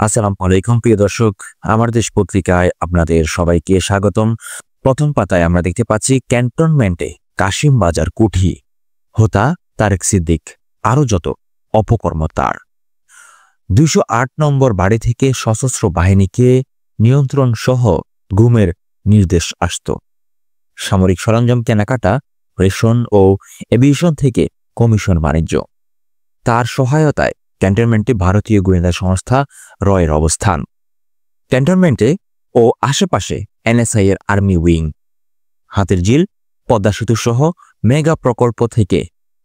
আসসালামু আলাইকুম প্রিয় দর্শক, আমার দেশ পত্রিকায় আপনাদের সবাইকে স্বাগতম। প্রথম পাতায় আমরা দেখতে পাচ্ছি ক্যান্টনমেন্টে কাশিম বাজার কুঠি, হোতা তারেক সিদ্দিক, আরও যত অপকর্ম তার। ২০৮ নম্বর বাড়ি থেকে সশস্ত্র বাহিনীকে নিয়ন্ত্রণ সহ গুমের নির্দেশ আসত। সামরিক সরঞ্জাম কেনাকাটা, রেশন ও এভিয়েশন থেকে কমিশন বাণিজ্য। তার সহায়তায় ক্যান্টনমেন্টে ভারতীয় গোয়েন্দা সংস্থা রয়ের অবস্থান। ক্যান্টনমেন্টে ও আশেপাশে এনএসআই এর আর্মি উইং। হাতের ঝিল, পদ্মা সেতু সহ মেগা প্রকল্প থেকে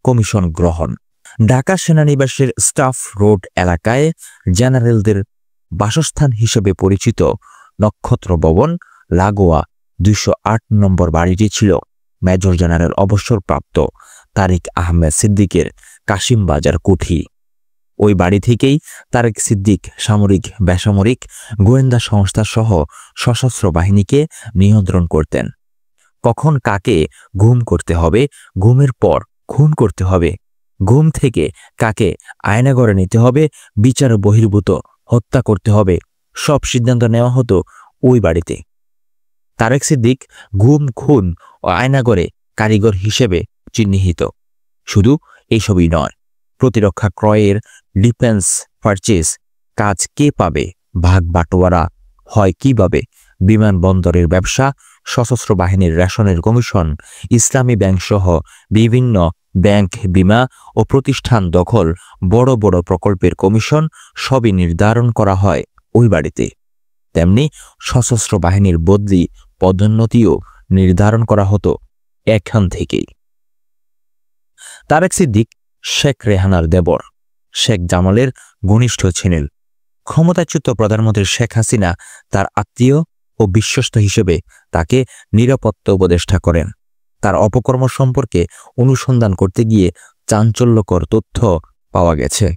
কমিশন গ্রহণ। ঢাকা সেনানিবাসের স্টাফ রোড এলাকায় জেনারেলদের বাসস্থান হিসেবে পরিচিত নক্ষত্র ভবন লাগোয়া ২০৮ নম্বর বাড়িটি ছিল মেজর জেনারেল অবসরপ্রাপ্ত তারিক আহমেদ সিদ্দিকের কাশিম বাজার কুঠি। ওই বাড়ি থেকেই তারেক সিদ্দিক সামরিক, বেসামরিক, গোয়েন্দা সংস্থা সহ সশস্ত্র বাহিনীকে নিয়ন্ত্রণ করতেন। কখন কাকে গুম করতে হবে, গুমের পর খুন করতে হবে, গুম থেকে কাকে আয়নাঘরে নিতে হবে, বিচার বহির্ভূত হত্যা করতে হবে, সব সিদ্ধান্ত নেওয়া হতো ওই বাড়িতে। তারেক সিদ্দিক গুম, খুন ও আয়নাঘরে কারিগর হিসেবে চিহ্নিত। শুধু এইসবই নয়, প্রতিরক্ষা ক্রয়ের, ডিফেন্স পারচেজ কাজ কে পাবে, ভাগ বাটোয়ারা হয় কিভাবে, বিমানবন্দরের ব্যবসা, সশস্ত্র বাহিনীর রেশনের কমিশন, ইসলামী ব্যাংক সহ বিভিন্ন ব্যাংক, বিমা ও প্রতিষ্ঠান দখল, বড় বড় প্রকল্পের কমিশন সবই নির্ধারণ করা হয় ওই বাড়িতে। তেমনি সশস্ত্র বাহিনীর বদলি, পদোন্নতিও নির্ধারণ করা হতো এখান থেকেই। তারেক সিদ্দিক শেখ রেহানার দেবর, শেখ জামালের ঘনিষ্ঠ ছিলেন। ক্ষমতাচ্যুত প্রধানমন্ত্রী শেখ হাসিনা তার আত্মীয় ও বিশ্বস্ত হিসেবে তাকে নিরাপত্তা উপদেষ্টা করেন। তার অপকর্ম সম্পর্কে অনুসন্ধান করতে গিয়ে চাঞ্চল্যকর তথ্য পাওয়া গেছে।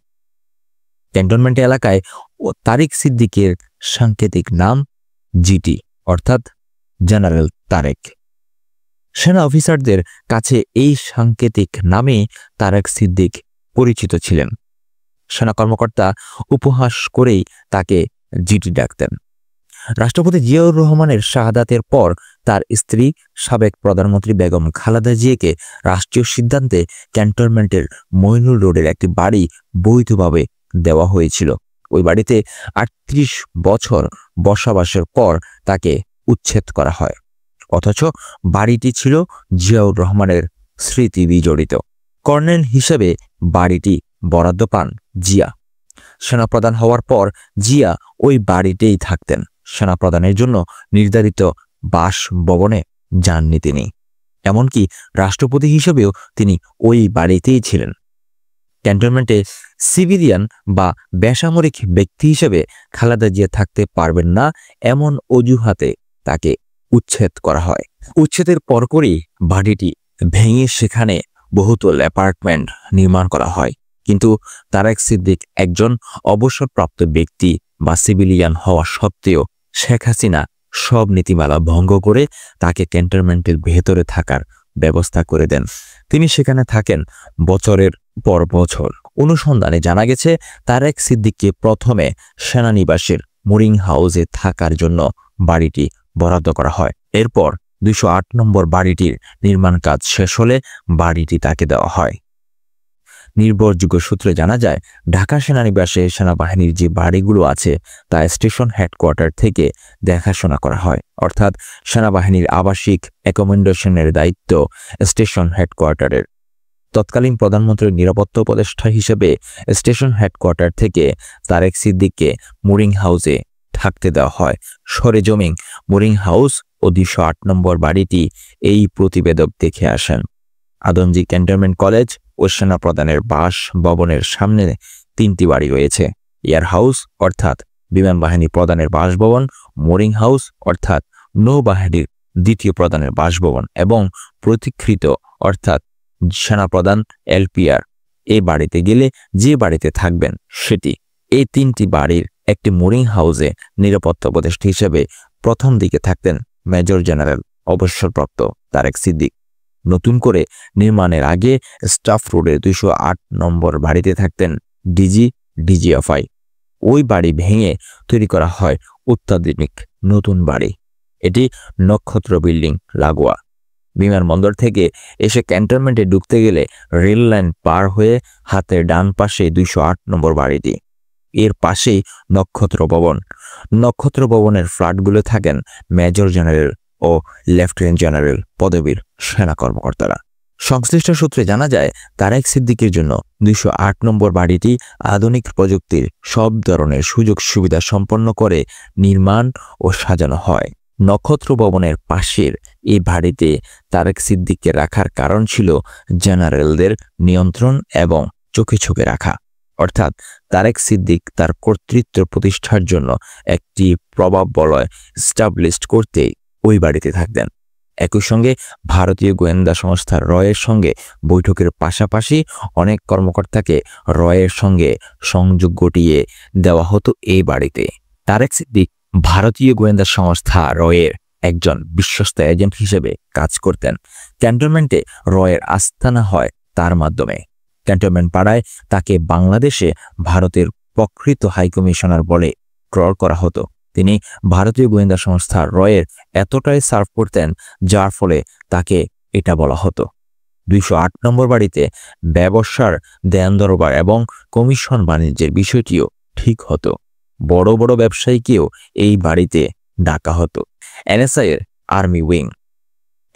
ক্যান্টনমেন্ট এলাকায় ও তারেক সিদ্দিকের সাংকেতিক নাম জিটি, অর্থাৎ জেনারেল তারেক। সেনা অফিসারদের কাছে এই সাংকেতিক নামে তারেক সিদ্দিক পরিচিত ছিলেন। সেনা কর্মকর্তা উপহাস করেই তাকে জিটি ডাকতেন। রাষ্ট্রপতি জিয়াউর রহমানের শাহাদাতের পর তার স্ত্রী সাবেক প্রধানমন্ত্রী বেগম খালেদা জিয়াকে রাষ্ট্রীয় সিদ্ধান্তে ক্যান্টনমেন্টের মইনুল রোডের একটি বাড়ি বৈধভাবে দেওয়া হয়েছিল। ওই বাড়িতে ৩৮ বছর বসবাসের পর তাকে উচ্ছেদ করা হয়। অথচ বাড়িটি ছিল জিয়াউর রহমানের স্মৃতি বিজড়িত। কর্নেল হিসেবে বাড়িটি বরাদ্দ পান জিয়া। সেনাপ্রধান হওয়ার পর জিয়া ওই বাড়িতেই থাকতেন। সেনাপ্রধানের জন্য নির্ধারিত বাসভবনে যাননি তিনি। এমনকি রাষ্ট্রপতি হিসেবেও তিনি ওই বাড়িতেই ছিলেন। ক্যান্টনমেন্টে সিভিলিয়ান বা বেসামরিক ব্যক্তি হিসেবে খালেদা জিয়া থাকতে পারবেন না, এমন অজুহাতে তাকে উচ্ছেদ করা হয়। উচ্ছেদের পরপরই বাড়িটি ভেঙে সেখানে বহুতল অ্যাপার্টমেন্ট নির্মাণ করা হয়। কিন্তু তারেক সিদ্দিক একজন অবসরপ্রাপ্ত ব্যক্তি বা সিভিলিয়ান হওয়া সত্ত্বেও শেখ হাসিনা সব নীতিমালা ভঙ্গ করে তাকে ক্যান্টনমেন্টের ভেতরে থাকার ব্যবস্থা করে দেন। তিনি সেখানে থাকেন বছরের পর বছর। অনুসন্ধানে জানা গেছে তারেক সিদ্দিককে প্রথমে সেনানিবাসের মুরিং হাউসে থাকার জন্য বাড়িটি বরাদ্দ করা হয়। এরপর ২০৮ নম্বর বাড়িটির নির্মাণ কাজ শেষ হলে বাড়িটি তাকে দেওয়া হয়। নির্ভরযোগ্য সূত্রে জানা যায়, ঢাকা সেনানিবাসে সেনাবাহিনীর যে বাড়িগুলো আছে তা স্টেশন হেডকোয়ার্টার থেকে দেখাশোনা করা হয়। অর্থাৎ সেনাবাহিনীর আবাসিক অ্যাকোমোডেশনের দায়িত্ব স্টেশন হেডকোয়ার্টারের। তৎকালীন প্রধানমন্ত্রীর নিরাপত্তা উপদেষ্টা হিসেবে স্টেশন হেডকোয়ার্টার থেকে তারেক সিদ্দিককে মুরিং হাউসে থাকতে দেওয়া হয়। সরেজমিন মুরিং হাউস ও ২০৮ নম্বর বাড়িটি এই প্রতিবেদক দেখে আসেন। আদমজী ক্যান্টনমেন্ট কলেজ ও সেনাপ্রধানের বাসভবনের সামনে ৩টি বাড়ি রয়েছে। এয়ার হাউস অর্থাৎ বিমান বাহিনী প্রধানের বাসভবন, মুরিং হাউস অর্থাৎ নৌবাহিনীর দ্বিতীয় প্রধানের বাসভবন এবং প্রতিকৃত অর্থাৎ সেনাপ্রধান এলপিআর। এই বাড়িতে গেলে যে বাড়িতে থাকবেন সেটি। এই ৩টি বাড়ির একটি মুরিং হাউসে নিরাপত্তা উপদেষ্টা হিসেবে প্রথম দিকে থাকতেন মেজর জেনারেল অবসরপ্রাপ্ত তারেক সিদ্দিক। নতুন করে নির্মাণের আগে স্টাফ রোডের ২০৮ নম্বর বাড়িতে থাকতেন ডিজিএফআই। ওই বাড়ি ভেঙে তৈরি করা হয় অত্যাধুনিক নতুন বাড়ি। এটি নক্ষত্র বিল্ডিং লাগোয়া। বিমানবন্দর থেকে এসে ক্যান্টনমেন্টে ঢুকতে গেলে রেল লাইন পার হয়ে হাতের ডান পাশে 208 নম্বর বাড়িটি। এর পাশেই নক্ষত্র ভবন। নক্ষত্র ভবনের ফ্ল্যাটগুলো থাকেন মেজর জেনারেল ও লেফটেন্যান্ট জেনারেল পদবীর সেনা কর্মকর্তারা। সংশ্লিষ্ট সূত্রে জানা যায়, তারেক সিদ্দিকের জন্য 208 নম্বর বাড়িটি আধুনিক প্রযুক্তির সব ধরনের সুযোগ সুবিধা সম্পন্ন করে নির্মাণ ও সাজানো হয়। নক্ষত্র ভবনের পাশের এই বাড়িতে তারেক সিদ্দিককে রাখার কারণ ছিল জেনারেলদের নিয়ন্ত্রণ এবং চোখে চোখে রাখা। অর্থাৎ তারেক সিদ্দিক তার কর্তৃত্ব প্রতিষ্ঠার জন্য একটি প্রভাব বলয় এস্টাবলিশ করতে ওই বাড়িতে থাকতেন। একই সঙ্গে ভারতীয় গোয়েন্দা সংস্থা রয়ের সঙ্গে বৈঠকের পাশাপাশি অনেক কর্মকর্তাকে রয়ের সঙ্গে সংযোগ ঘটিয়ে দেওয়া হতো এই বাড়িতে। তারেক সিদ্দিক ভারতীয় গোয়েন্দা সংস্থা রয়ের একজন বিশ্বস্ত এজেন্ট হিসেবে কাজ করতেন। ক্যান্টনমেন্টে রয়ের আস্তানা হয় তার মাধ্যমে। ক্যান্টনমেন্ট পাড়ায় তাকে বাংলাদেশে ভারতের প্রকৃত হাইকমিশনার বলে ট্রল করা হতো। তিনি ভারতীয় গোয়েন্দা সংস্থা রয়ের এতটাই সার্ভ করতেন, যার ফলে তাকে এটা বলা হতো। 208 নম্বর বাড়িতে ব্যবসার দেন দরবার এবং কমিশন বাণিজ্যের বিষয়টিও ঠিক হতো। বড় বড় ব্যবসায়ীকেও এই বাড়িতে ডাকা হতো। এনএসআই এর আর্মি উইং।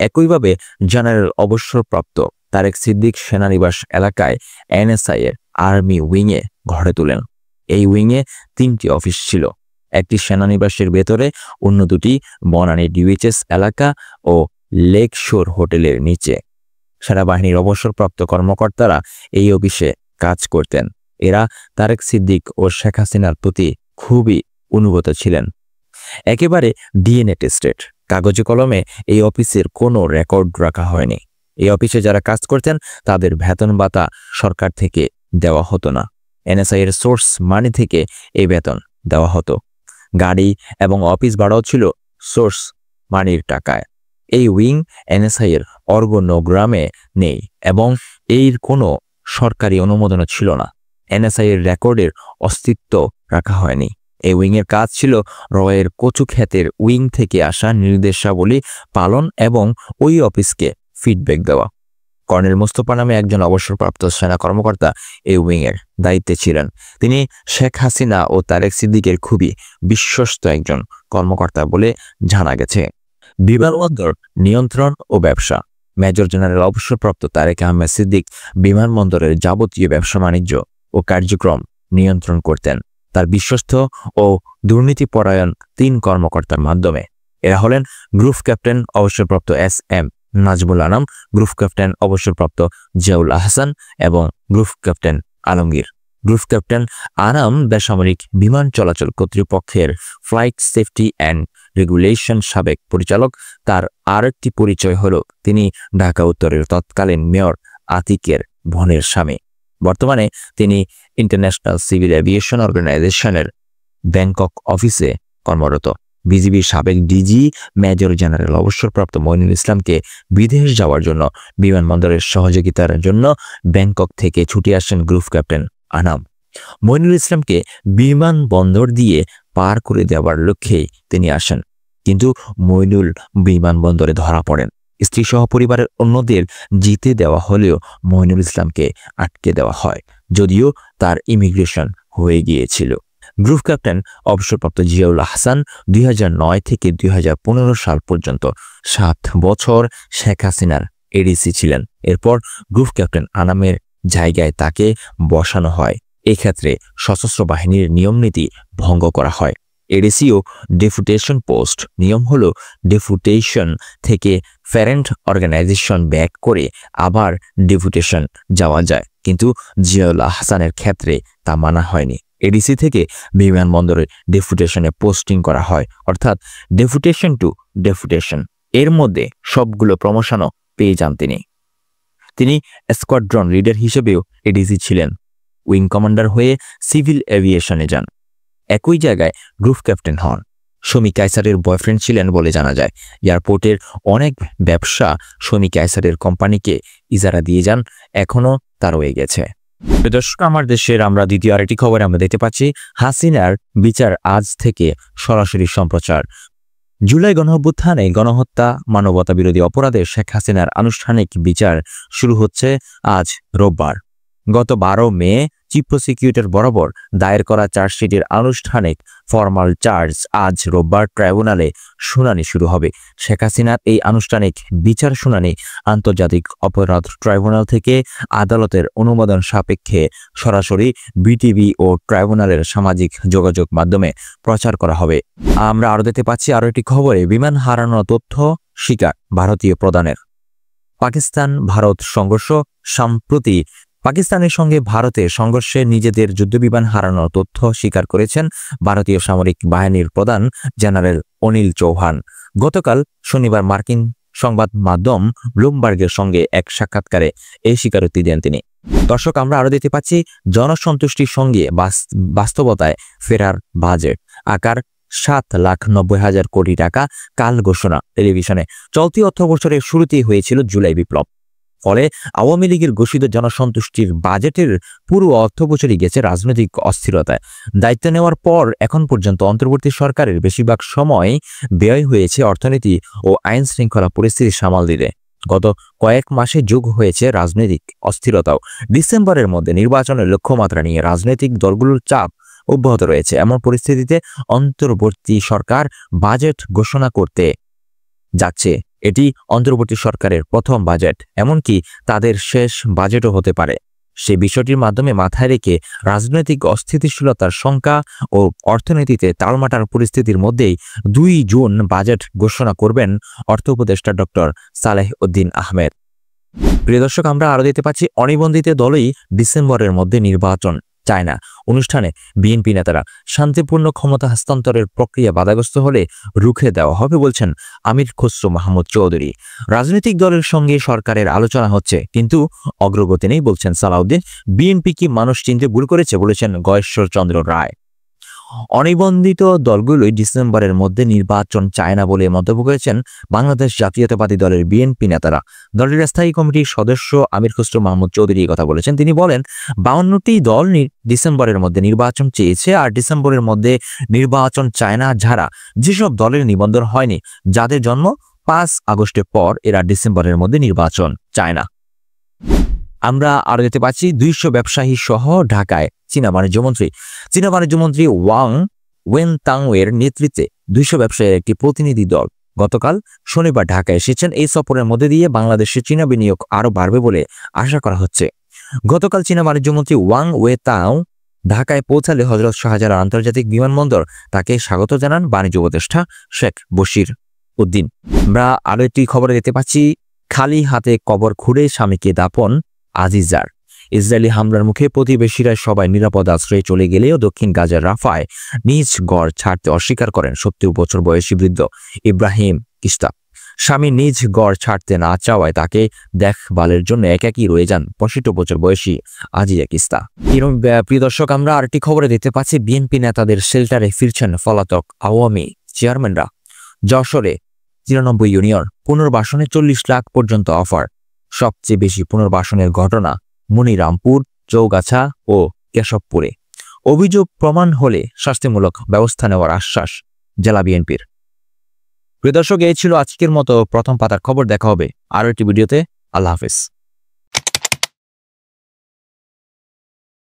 একইভাবে জেনারেল অবসরপ্রাপ্ত তারেক সিদ্দিক সেনানিবাস এলাকায় এনএসআই এর আর্মি উইংয়ে গড়ে তোলেন। এই উইংয়ে 3টি অফিস ছিল। একটি সেনানিবাসের ভেতরে, অন্য দুটি বনানী ডিউএইচএস এলাকা ও লেক শোর হোটেলের নিচে। সেনাবাহিনীর অবসরপ্রাপ্ত কর্মকর্তারা এই অফিসে কাজ করতেন। এরা তারেক সিদ্দিক ও শেখ হাসিনার প্রতি খুবই অনুগত ছিলেন। একেবারে ডিএনএ টেস্টেড। কাগজে কলমে এই অফিসের কোনো রেকর্ড রাখা হয়নি। এই অফিসে যারা কাজ করতেন তাদের বেতন ভাতা সরকার থেকে দেওয়া হতো না। এনএসআই এর সোর্স মানি থেকে এই বেতন দেওয়া হতো। গাড়ি এবং অফিস ভাড়াও ছিল সোর্স মানির টাকায়। এই উইং এনএসআই এর অর্গনোগ্রামে নেই এবং এর কোনো সরকারি অনুমোদনও ছিল না। এনএসআই এর রেকর্ডের অস্তিত্ব রাখা হয়নি। এই উইংয়ের কাজ ছিল রয়ের কচুক্ষেতের উইং থেকে আসা নির্দেশাবলী পালন এবং ওই অফিসকে ফিডব্যাক দেওয়া। কর্নেল মোস্তফা নামে একজন অবসরপ্রাপ্ত সেনা কর্মকর্তা এই উইংয়ের দায়িত্বে ছিলেন। তিনি শেখ হাসিনা ও তারেক সিদ্দিকের খুবই বিশ্বস্ত একজন কর্মকর্তা বলে জানা গেছে। বিমানবন্দর নিয়ন্ত্রণ ও ব্যবসা। মেজর জেনারেল অবসরপ্রাপ্ত তারেক আহমেদ সিদ্দিক বিমানবন্দরের যাবতীয় ব্যবসা বাণিজ্য ও কার্যক্রম নিয়ন্ত্রণ করতেন তার বিশ্বস্ত ও দুর্নীতিপরায়ণ 3 কর্মকর্তার মাধ্যমে। এরা হলেন গ্রুপ ক্যাপ্টেন অবসরপ্রাপ্ত SM. Nazmul Anam, group captain অবসরপ্রাপ্ত জিয়াউল আহসান এবং group captain Alamgir. Group captain Anam বেসামরিক বিমান চলাচল কর্তৃপক্ষের ফ্লাইট সেফটি অ্যান্ড রেগুলেশন সাবেক পরিচালক। তার আরেকটি পরিচয় হল তিনি ঢাকা উত্তরের তৎকালীন মেয়র আতিকের বোনের স্বামী। বর্তমানে তিনি ইন্টারন্যাশনাল সিভিল এভিয়েশন অর্গানাইজেশনের ব্যাংকক অফিসে কর্মরত। বিজিবির সাবেক ডিজি মেজর জেনারেল অবসরপ্রাপ্ত মইনুল ইসলামকে বিদেশ যাওয়ার জন্য বিমানবন্দরের সহযোগিতার জন্য ব্যাংকক থেকে ছুটে আসেন গ্রুপ ক্যাপ্টেন আনাম। মইনুল ইসলামকে বিমানবন্দর দিয়ে পার করে দেওয়ার লক্ষ্যেই তিনি আসেন, কিন্তু মইনুল বিমানবন্দরে ধরা পড়েন। স্ত্রী সহ পরিবারের অন্যদের জিতে দেওয়া হলেও মইনুল ইসলামকে আটকে দেওয়া হয়, যদিও তার ইমিগ্রেশন হয়ে গিয়েছিল। গ্রুপ ক্যাপ্টেন অবসরপ্রাপ্ত জিয়াউল আহসান 2009 থেকে 2015 সাল পর্যন্ত 7 বছর শেখ হাসিনার এডিসি ছিলেন। এরপর গ্রুপ ক্যাপ্টেন আনামের জায়গায় তাকে বসানো হয়। এক্ষেত্রে সশস্ত্র বাহিনীর নিয়মনীতি ভঙ্গ করা হয়। এডিসি ও ডেপুটেশন পোস্ট। নিয়ম হলো ডেপুটেশন থেকে প্যারেন্ট অর্গানাইজেশন ব্যাক করে আবার ডেপুটেশন যাওয়া যায়, কিন্তু জিয়াউল আহসানের ক্ষেত্রে তা মানা হয়নি। এডিসি থেকে বিমানবন্দরে ডেপুটেশনে পোস্টিং করা হয়, অর্থাৎ ডেপুটেশন টু ডেপুটেশন। এর মধ্যে সবগুলো প্রমোশনও পেয়ে যান তিনি স্কোয়াড্রন লিডার হিসেবেও এডিসি ছিলেন। উইং কমান্ডার হয়ে সিভিল এভিয়েশনে যান। একই জায়গায় গ্রুপ ক্যাপ্টেন হন। শমী কায়সারের বয়ফ্রেন্ড ছিলেন বলে জানা যায়। এয়ারপোর্টের অনেক ব্যবসা শমী কায়সারের কোম্পানিকে ইজারা দিয়ে যান, এখনও তা রয়ে গেছে। দর্শক, আমার দেশের আমরা দ্বিতীয় আরেকটি খবরে আমরা দেখতে পাচ্ছি হাসিনার বিচার আজ থেকে সরাসরি সম্প্রচার। জুলাই গণঅভ্যুত্থানে গণহত্যা, মানবতা বিরোধী অপরাধে শেখ হাসিনার আনুষ্ঠানিক বিচার শুরু হচ্ছে আজ রোববার। গত 12 মে চিফ প্রসিকিউটর বরাবর দায়ের করা চার্জশিটের আনুষ্ঠানিক ফরমাল চার্জ আজ রোববার ট্রাইব্যুনালে শুনানি শুরু হবে। শেখ হাসিনার এই আনুষ্ঠানিক বিচার শুনানি আন্তর্জাতিক অপরাধ ট্রাইব্যুনাল থেকে আদালতের অনুমোদন সাপেক্ষে সরাসরি বিটিভি ও ট্রাইব্যুনালের সামাজিক যোগাযোগ মাধ্যমে প্রচার করা হবে। আমরা আরও দেখতে পাচ্ছি আরও একটি খবরে বিমান হারানোর তথ্য স্বীকার ভারতীয় প্রধানের। পাকিস্তান ভারত সংঘর্ষ সম্প্রতি পাকিস্তানের সঙ্গে ভারতের সংঘর্ষে নিজেদের যুদ্ধবিমান হারানোর তথ্য স্বীকার করেছেন ভারতীয় সামরিক বাহিনীর প্রধান জেনারেল অনিল চৌহান। গতকাল শনিবার মার্কিন সংবাদ মাধ্যম ব্লুমবার্গের সঙ্গে এক সাক্ষাৎকারে এই স্বীকারোক্তি দেন তিনি। দর্শক, আমরা আরও দেখতে পাচ্ছি জনসন্তুষ্টির সঙ্গে বাস্তবতায় ফেরার বাজেট আকার 7,90,000 কোটি টাকা কাল ঘোষণা টেলিভিশনে। চলতি অর্থবছরের শুরুতেই হয়েছিল জুলাই বিপ্লব। ফলে আওয়ামী লীগের ঘোষিত জনসন্তুষ্টির বাজেটের পুরো অর্থবছরই গেছে রাজনৈতিক অস্থিরতায়। দায়িত্ব নেওয়ার পর এখন পর্যন্ত অন্তর্বর্তী সরকারের বেশিরভাগ সময় ব্যয় হয়েছে অর্থনীতি ও আইন শৃঙ্খলা পরিস্থিতি সামাল দিতে। গত কয়েক মাসে যোগ হয়েছে রাজনৈতিক অস্থিরতাও। ডিসেম্বরের মধ্যে নির্বাচনের লক্ষ্যমাত্রা নিয়ে রাজনৈতিক দলগুলোর চাপ অব্যাহত রয়েছে। এমন পরিস্থিতিতে অন্তর্বর্তী সরকার বাজেট ঘোষণা করতে যাচ্ছে। এটি অন্তর্বর্তী সরকারের প্রথম বাজেট, এমনকি তাদের শেষ বাজেটও হতে পারে। সেই বিষয়টির মাধ্যমে মাথায় রেখে রাজনৈতিক অস্থিতিশীলতার শঙ্কা ও অর্থনীতিতে টালমাটাল পরিস্থিতির মধ্যেই 2 জুন বাজেট ঘোষণা করবেন অর্থ উপদেষ্টা ডক্টর সালেহ উদ্দিন আহমেদ। প্রিয় দর্শক, আমরা আরও দেখতে পাচ্ছি অনিবন্ধিত দলই ডিসেম্বরের মধ্যে নির্বাচন চায় না। অনুষ্ঠানে বিএনপি নেতারা শান্তিপূর্ণ ক্ষমতা হস্তান্তরের প্রক্রিয়া বাধাগ্রস্ত হলে রুখে দেওয়া হবে বলছেন আমির খসরু মাহমুদ চৌধুরী। রাজনৈতিক দলের সঙ্গে সরকারের আলোচনা হচ্ছে, কিন্তু অগ্রগতি নেই বলছেন সালাউদ্দিন। বিএনপি কি মানুষ চিনতে ভুল করেছে বলেছেন গয়েশ্বর চন্দ্র রায়। অনিবন্ধিত দলগুলোই ডিসেম্বরের মধ্যে নির্বাচন চায় না বলে মন্তব্য করেছেন বাংলাদেশ জাতীয়তাবাদী দলের বিএনপি নেতারা। দলের স্থায়ী কমিটির সদস্য আমির খসরু মাহমুদ চৌধুরী কথা বলেছেন। তিনি বলেন, 52টি দল ডিসেম্বরের মধ্যে নির্বাচন চেয়েছে, আর ডিসেম্বরের মধ্যে নির্বাচন চায় না যারা, যেসব দলের নিবন্ধন হয়নি, যাদের জন্ম 5 আগস্টের পর, এরা ডিসেম্বরের মধ্যে নির্বাচন চায় না। আমরা আরো দেখতে পাচ্ছি 200 ব্যবসায়ী সহ ঢাকায় চীনা বাণিজ্য মন্ত্রী ওয়াং ওয়েনতাংয়ের নেতৃত্বে 200 ব্যবসায়ীর একটি প্রতিনিধি দল গতকাল শনিবার ঢাকায় এসেছেন। এই সফরের মধ্যে দিয়ে বাংলাদেশে চীনা বিনিয়োগ আরো বাড়বে বলে আশা করা হচ্ছে। গতকাল চীনা বাণিজ্য মন্ত্রী ওয়াং ওয়েতাং ঢাকায় পৌঁছালে হযরত শাহজালাল আন্তর্জাতিক বিমানবন্দর তাকে স্বাগত জানান বাণিজ্য উপদেষ্টা শেখ বশির উদ্দিন। আমরা আরো একটি খবরে দেখতে পাচ্ছি খালি হাতে কবর খুঁড়ে স্বামীকে দাফন আজিজার। ইসরায়েলি হামলার মুখে প্রতিবেশীরা সবাই নিরাপদ আশ্রয়ে চলে গেলেও দক্ষিণ গাজার রাফায় নিজ ঘর ছাড়তে অস্বীকার করেন 70 বছর বয়সী বৃদ্ধ ইব্রাহিম কিস্তা। স্বামী নিজ ঘর ছাড়তে না চাওয়ায় তাকে দেখভালের জন্য একাকী রয়ে যান 65 বছর বয়সী আজিজা কিস্তা। প্রিয় দর্শক, আমরা আরেকটি খবরে দেখতে পাচ্ছি বিএনপি নেতাদের শেল্টারে ফিরছেন পলাতক আওয়ামী চেয়ারম্যানরা। যশোরে 93 ইউনিয়ন পুনর্বাসনে 40 লাখ পর্যন্ত অফার। সবচেয়ে বেশি পুনর্বাসনের ঘটনা মনিরামপুর, চৌগাছা ও কেশবপুরে। অভিযোগ প্রমাণ হলে শাস্তিমূলক ব্যবস্থা নেওয়ার আশ্বাস জেলা বিএনপির। প্রিয় দর্শক, এই ছিল আজকের মতো প্রথম পাতার খবর। দেখা হবে আরো একটি ভিডিওতে। আল্লাহ হাফেজ।